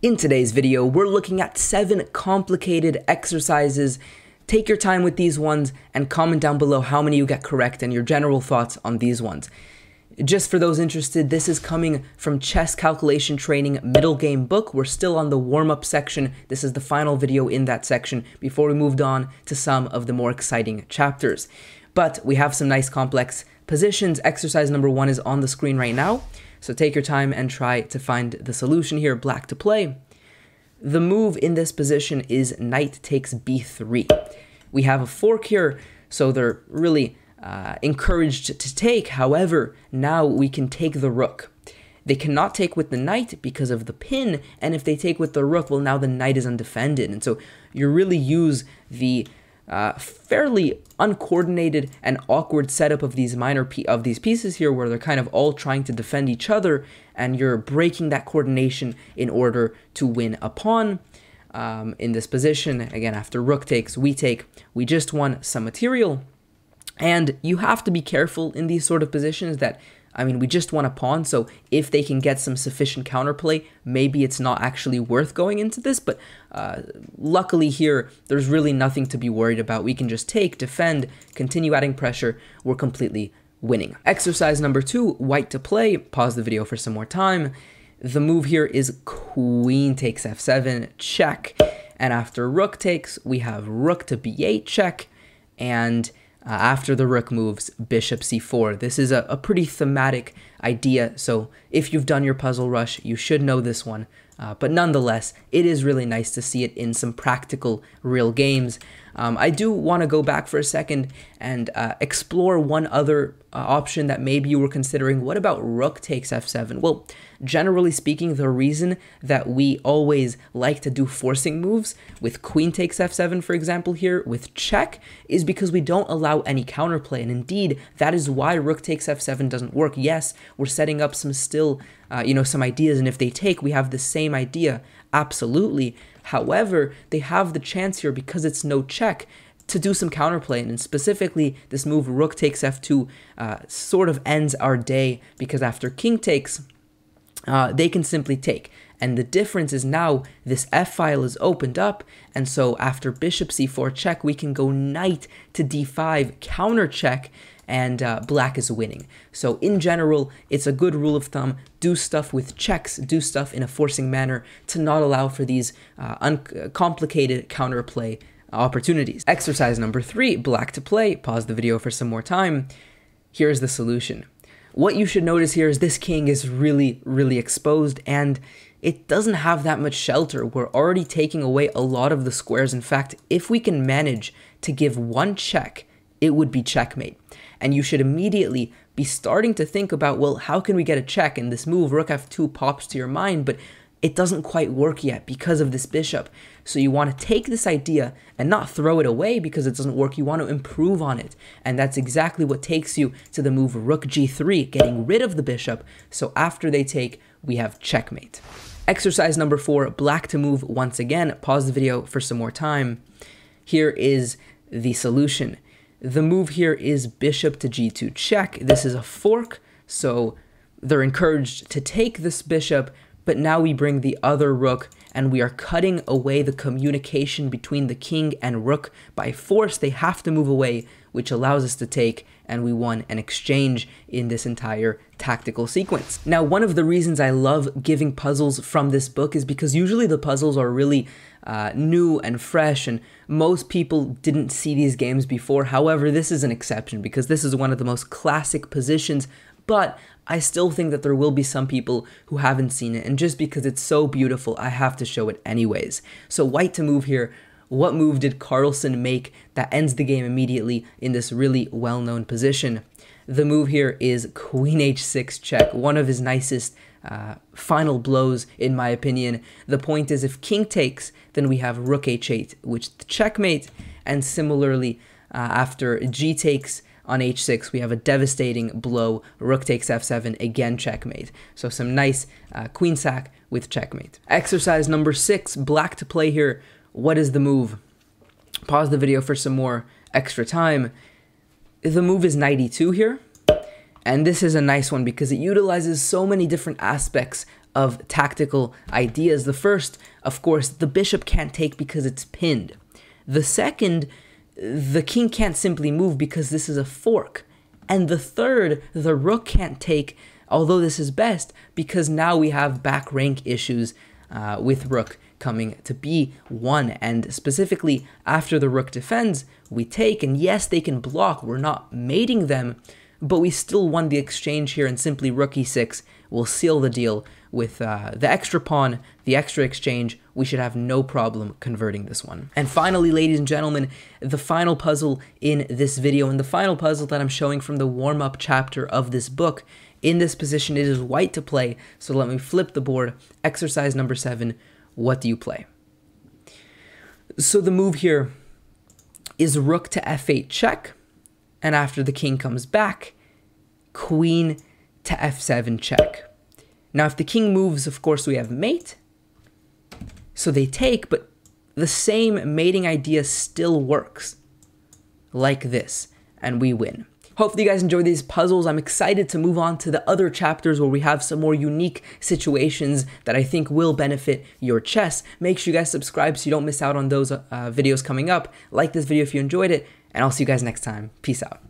In today's video, we're looking at 7 complicated exercises. Take your time with these ones and comment down below how many you get correct and your general thoughts on these ones. Just for those interested, this is coming from Chess Calculation Training Middle Game book. We're still on the warm-up section. This is the final video in that section before we moved on to some of the more exciting chapters. But we have some nice complex positions. Exercise number 1 is on the screen right now. So take your time and try to find the solution here. Black to play. The move in this position is knight takes b3. We have a fork here, so they're really encouraged to take. However, now we can take the rook. They cannot take with the knight because of the pin, and if they take with the rook, well, now the knight is undefended. And so you really use the fairly uncoordinated and awkward setup of these these pieces here, where they're kind of all trying to defend each other, and you're breaking that coordination in order to win a pawn. In this position, again, after rook takes, we take. We just won some material, and you have to be careful in these sort of positions that, I mean, we just won a pawn, so if they can get some sufficient counterplay, maybe it's not actually worth going into this, but luckily here, there's really nothing to be worried about. We can just take, defend, continue adding pressure. We're completely winning. Exercise number 2, white to play. Pause the video for some more time. The move here is queen takes f7, check, and after rook takes, we have rook to b8, check, and after the rook moves, bishop c4. This is a pretty thematic idea, so if you've done your puzzle rush, you should know this one. But nonetheless, it is really nice to see it in some practical, real games. I do want to go back for a second and explore one other option that maybe you were considering. What about rook takes f7? Well, generally speaking, the reason that we always like to do forcing moves with queen takes f7, for example, here with check, is because we don't allow any counterplay. And indeed, that is why rook takes f7 doesn't work. Yes, we're setting up some some ideas, and if they take, we have the same idea. Absolutely. However, they have the chance here, because it's no check, to do some counterplay, and specifically this move rook takes f2 sort of ends our day, because after king takes, they can simply take. And the difference is now this f-file is opened up, and so after bishop c4 check, we can go knight to d5 counter check, and black is winning. So in general, it's a good rule of thumb. Do stuff with checks, do stuff in a forcing manner to not allow for these complicated counterplay opportunities. Exercise number 3, black to play. Pause the video for some more time. Here's the solution. What you should notice here is this king is really, really exposed, and it doesn't have that much shelter. We're already taking away a lot of the squares. In fact, if we can manage to give one check, it would be checkmate. And you should immediately be starting to think about, well, how can we get a check? And this move, rook f2, pops to your mind, but it doesn't quite work yet because of this bishop. So you want to take this idea and not throw it away because it doesn't work. You want to improve on it. And that's exactly what takes you to the move rook g3, getting rid of the bishop. So after they take, we have checkmate. Exercise number 4, black to move once again. Pause the video for some more time. Here is the solution. The move here is bishop to g2 check. This is a fork, so they're encouraged to take this bishop, but now we bring the other rook, and we are cutting away the communication between the king and rook. By force, they have to move away, which allows us to take, and we won an exchange in this entire tactical sequence. Now, one of the reasons I love giving puzzles from this book is because usually the puzzles are really new and fresh, and most people didn't see these games before. However, this is an exception because this is one of the most classic positions, but I still think that there will be some people who haven't seen it, and just because it's so beautiful, I have to show it anyways. So white to move here. What move did Carlsen make that ends the game immediately in this really well-known position? The move here is queen h6 check, one of his nicest final blows, in my opinion. The point is, if king takes, then we have rook h8, which is checkmate, and similarly, after g takes on h6, we have a devastating blow, rook takes f7, again checkmate. So some nice queen sack with checkmate. Exercise number 6, black to play here. What is the move? Pause the video for some more extra time. The move is knight e2 here. And this is a nice one because it utilizes so many different aspects of tactical ideas. The first, of course, the bishop can't take because it's pinned. The second, the king can't simply move because this is a fork. And the third, the rook can't take, although this is best, because now we have back rank issues with rook coming to b1. And specifically, after the rook defends, we take, and yes, they can block. We're not mating them, but we still won the exchange here, and simply rook e6 will seal the deal with the extra pawn, the extra exchange. We should have no problem converting this one. And finally, ladies and gentlemen, the final puzzle in this video, and the final puzzle that I'm showing from the warm-up chapter of this book. In this position, it is white to play, so let me flip the board. Exercise number 7, what do you play? So the move here is rook to f8 check, and after the king comes back, queen to f7 check. Now, if the king moves, of course, we have mate. So they take, but the same mating idea still works. Like this, and we win. Hopefully you guys enjoy these puzzles. I'm excited to move on to the other chapters where we have some more unique situations that I think will benefit your chess. Make sure you guys subscribe so you don't miss out on those videos coming up. Like this video if you enjoyed it, and I'll see you guys next time. Peace out.